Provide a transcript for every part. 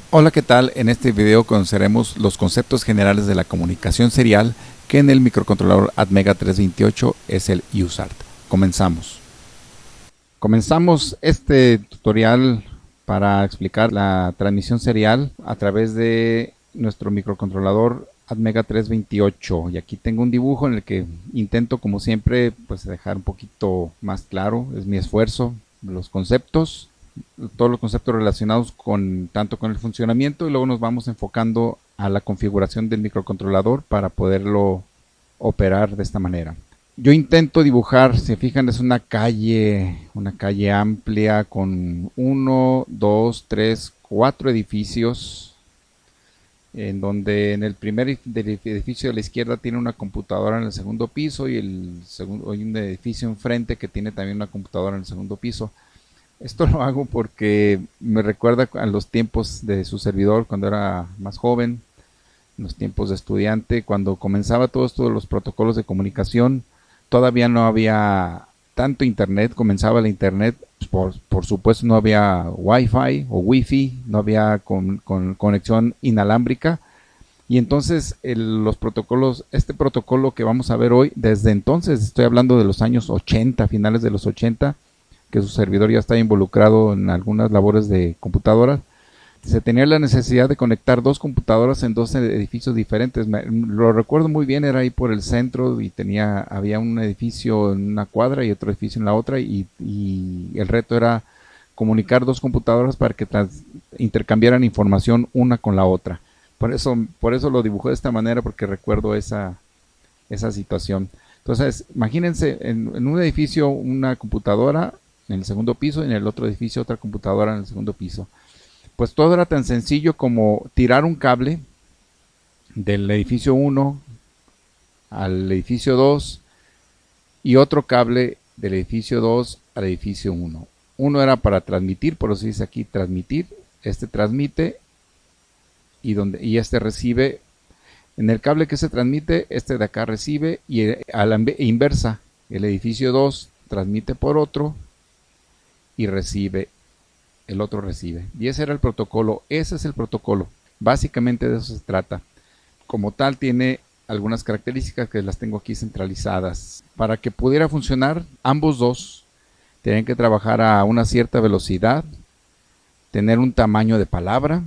Hola, ¿qué tal? En este video conoceremos los conceptos generales de la comunicación serial, que en el microcontrolador Atmega 328 es el USART. Comenzamos. Comenzamos este tutorial para explicar la transmisión serial a través de nuestro microcontrolador Atmega 328, y aquí tengo un dibujo en el que intento, como siempre, pues dejar un poquito más claro, es mi esfuerzo, los conceptos, todos los conceptos relacionados con tanto con el funcionamiento, y luego nos vamos enfocando a la configuración del microcontrolador para poderlo operar de esta manera. Yo intento dibujar, si se fijan, es una calle amplia con 1, 2, 3, 4 edificios, en donde en el primer edificio de la izquierda tiene una computadora en el segundo piso, y hay un edificio enfrente que tiene también una computadora en el segundo piso. Esto lo hago porque me recuerda a los tiempos de su servidor cuando era más joven, los tiempos de estudiante, cuando comenzaba todo esto de los protocolos de comunicación. Todavía no había tanto internet, comenzaba el internet, por supuesto no había wifi o wifi, no había conexión inalámbrica, y entonces los protocolos, este protocolo que vamos a ver hoy, desde entonces, estoy hablando de los años 80, finales de los 80, que su servidor ya está involucrado en algunas labores de computadoras, se tenía la necesidad de conectar dos computadoras en dos edificios diferentes. Lo recuerdo muy bien, era ahí por el centro y había un edificio en una cuadra y otro edificio en la otra, y el reto era comunicar dos computadoras para que intercambiaran información una con la otra. Por eso lo dibujé de esta manera, porque recuerdo esa situación. Entonces, imagínense en un edificio una computadora en el segundo piso, y en el otro edificio otra computadora en el segundo piso. Pues todo era tan sencillo como tirar un cable del edificio 1 al edificio 2 y otro cable del edificio 2 al edificio 1. Uno era para transmitir, por eso dice aquí transmitir. Este transmite y este recibe. En el cable que se transmite, este de acá recibe, y a la inversa, el edificio 2 transmite por otro y recibe, el otro recibe. Y ese era el protocolo, ese es el protocolo. Básicamente de eso se trata. Como tal, tiene algunas características que las tengo aquí centralizadas. Para que pudiera funcionar, ambos dos tenían que trabajar a una cierta velocidad, tener un tamaño de palabra.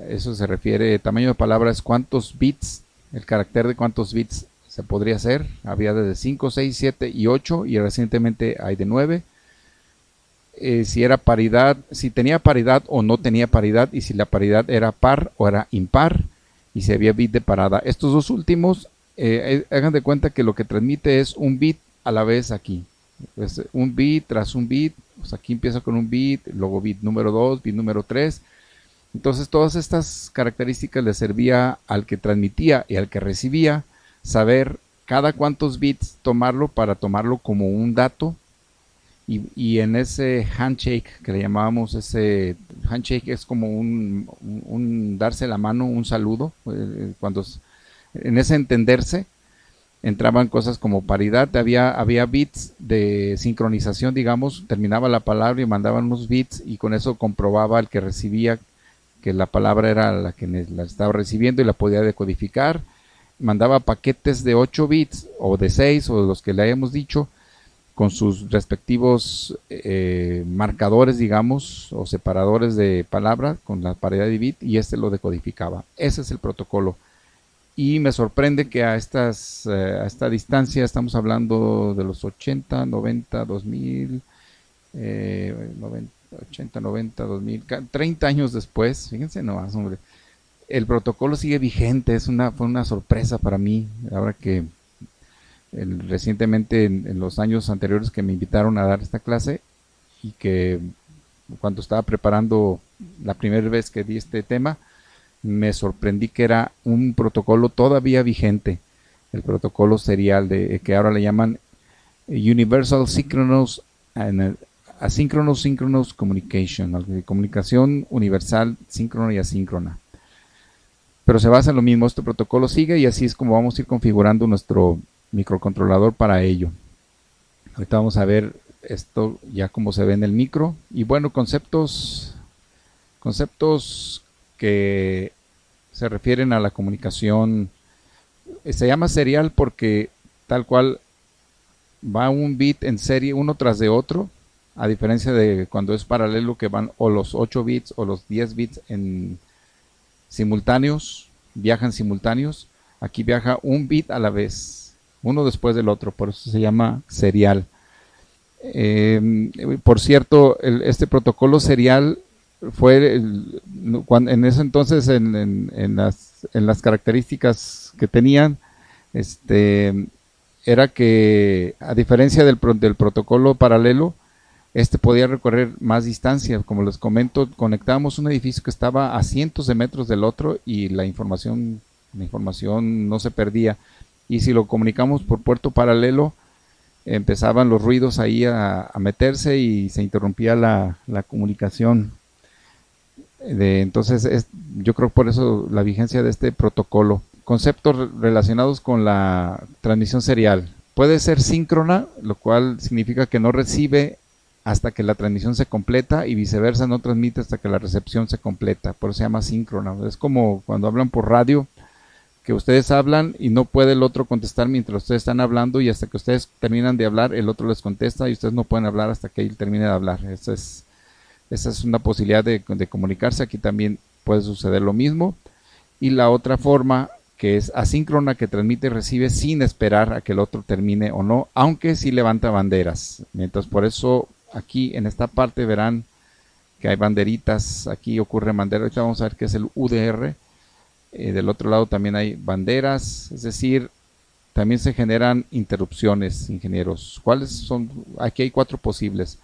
Eso se refiere, tamaño de palabra es cuántos bits, el carácter de cuántos bits se podría hacer. Había desde 5, 6, 7 y 8, y recientemente hay de 9. Si era paridad, si tenía paridad o no tenía paridad, y si la paridad era par o era impar, y si había bit de parada. Estos dos últimos, hagan de cuenta que lo que transmite es un bit a la vez aquí. Pues un bit tras un bit, pues aquí empieza con un bit, luego bit número 2, bit número 3. Entonces todas estas características le servía al que transmitía y al que recibía saber cada cuántos bits tomarlo, para tomarlo como un dato. Y en ese handshake que le llamábamos, ese handshake es como un darse la mano, un saludo, en ese entenderse entraban cosas como paridad. Había bits de sincronización, digamos, terminaba la palabra y mandaban unos bits, y con eso comprobaba el que recibía que la palabra era la que la estaba recibiendo y la podía decodificar. Mandaba paquetes de 8 bits o de 6 o de los que le hayamos dicho, con sus respectivos marcadores, digamos, o separadores de palabra con la paridad de bit, y este lo decodificaba. Ese es el protocolo. Y me sorprende que a esta distancia, estamos hablando de los 80, 90, 2000, 90, 80, 90, 2000, 30 años después, fíjense nomás, hombre, el protocolo sigue vigente. Fue una sorpresa para mí, ahora que recientemente, en los años anteriores que me invitaron a dar esta clase, y que cuando estaba preparando la primera vez que di este tema, me sorprendí que era un protocolo todavía vigente, el protocolo serial, que ahora le llaman Universal Synchronous and Asynchronous Synchronous Communication, comunicación universal, síncrona y asíncrona. Pero se basa en lo mismo, este protocolo sigue, y así es como vamos a ir configurando nuestro microcontrolador para ello. Ahorita vamos a ver esto ya como se ve en el micro. Y bueno, conceptos Conceptos que se refieren a la comunicación. Se llama serial porque tal cual va un bit en serie uno tras de otro, a diferencia de cuando es paralelo que van o los 8 bits o los 10 bits en simultáneos, viajan simultáneos. Aquí viaja un bit a la vez, uno después del otro, por eso se llama serial. Por cierto, este protocolo serial fue en ese entonces en las características que tenían, era que a diferencia del protocolo paralelo, podía recorrer más distancia. Como les comento, conectábamos un edificio que estaba a cientos de metros del otro y la información no se perdía. Y si lo comunicamos por puerto paralelo, empezaban los ruidos ahí a meterse y se interrumpía la comunicación. Entonces, yo creo por eso la vigencia de este protocolo. Conceptos relacionados con la transmisión serial. Puede ser síncrona, lo cual significa que no recibe hasta que la transmisión se completa y viceversa, no transmite hasta que la recepción se completa. Por eso se llama síncrona. Es como cuando hablan por radio, que ustedes hablan y no puede el otro contestar mientras ustedes están hablando, y hasta que ustedes terminan de hablar el otro les contesta y ustedes no pueden hablar hasta que él termine de hablar. Esa es una posibilidad de comunicarse. Aquí también puede suceder lo mismo. Y la otra forma, que es asíncrona, que transmite y recibe sin esperar a que el otro termine o no, aunque sí levanta banderas. Entonces, por eso aquí en esta parte verán que hay banderitas. Aquí ocurre bandera. Ahorita vamos a ver qué es el UDR. Del otro lado también hay banderas, es decir, también se generan interrupciones, ingenieros. ¿Cuáles son? Aquí hay 4 posibles.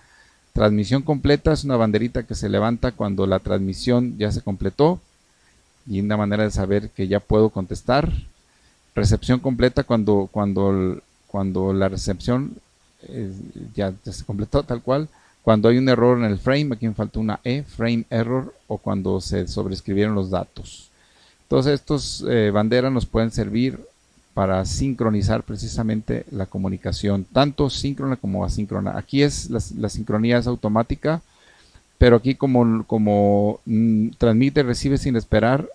Transmisión completa es una banderita que se levanta cuando la transmisión ya se completó y una manera de saber que ya puedo contestar. Recepción completa cuando la recepción ya se completó tal cual. Cuando hay un error en el frame, aquí me falta una frame error, o cuando se sobreescribieron los datos. Entonces estos banderas nos pueden servir para sincronizar precisamente la comunicación, tanto síncrona como asíncrona. Aquí la sincronía es automática, pero aquí como transmite, recibe sin esperar,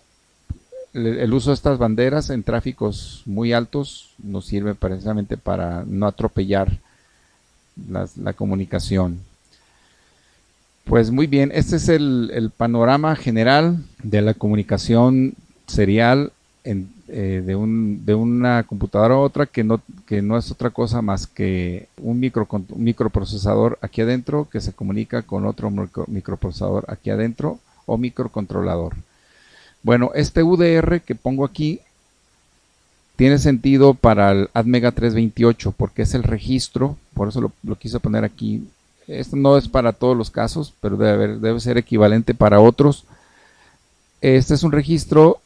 el uso de estas banderas en tráficos muy altos nos sirve precisamente para no atropellar la comunicación. Pues muy bien, este es el panorama general de la comunicación serial de una computadora a otra, que no es otra cosa más que un microprocesador aquí adentro que se comunica con otro microprocesador aquí adentro, o microcontrolador. Bueno, este UDR que pongo aquí tiene sentido para el Atmega 328 porque es el registro, por eso lo quise poner aquí. Esto no es para todos los casos, pero debe ser equivalente para otros. Este es un registro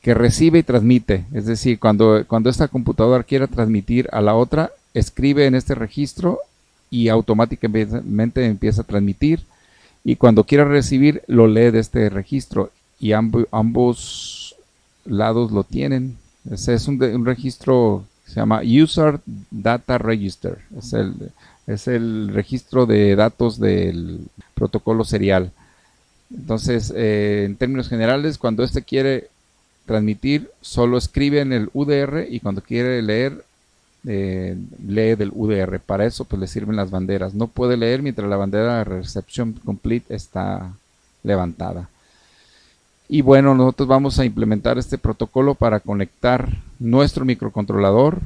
que recibe y transmite, es decir, cuando esta computadora quiera transmitir a la otra, escribe en este registro y automáticamente empieza a transmitir, y cuando quiera recibir lo lee de este registro, y ambos lados lo tienen. Ese es un registro que se llama User Data Register, es el registro de datos del protocolo serial. Entonces, en términos generales, cuando quiere transmitir, solo escribe en el UDR, y cuando quiere leer, lee del UDR. Para eso pues le sirven las banderas. No puede leer mientras la bandera de recepción complete está levantada. Y bueno, nosotros vamos a implementar este protocolo para conectar nuestro microcontrolador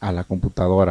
a la computadora.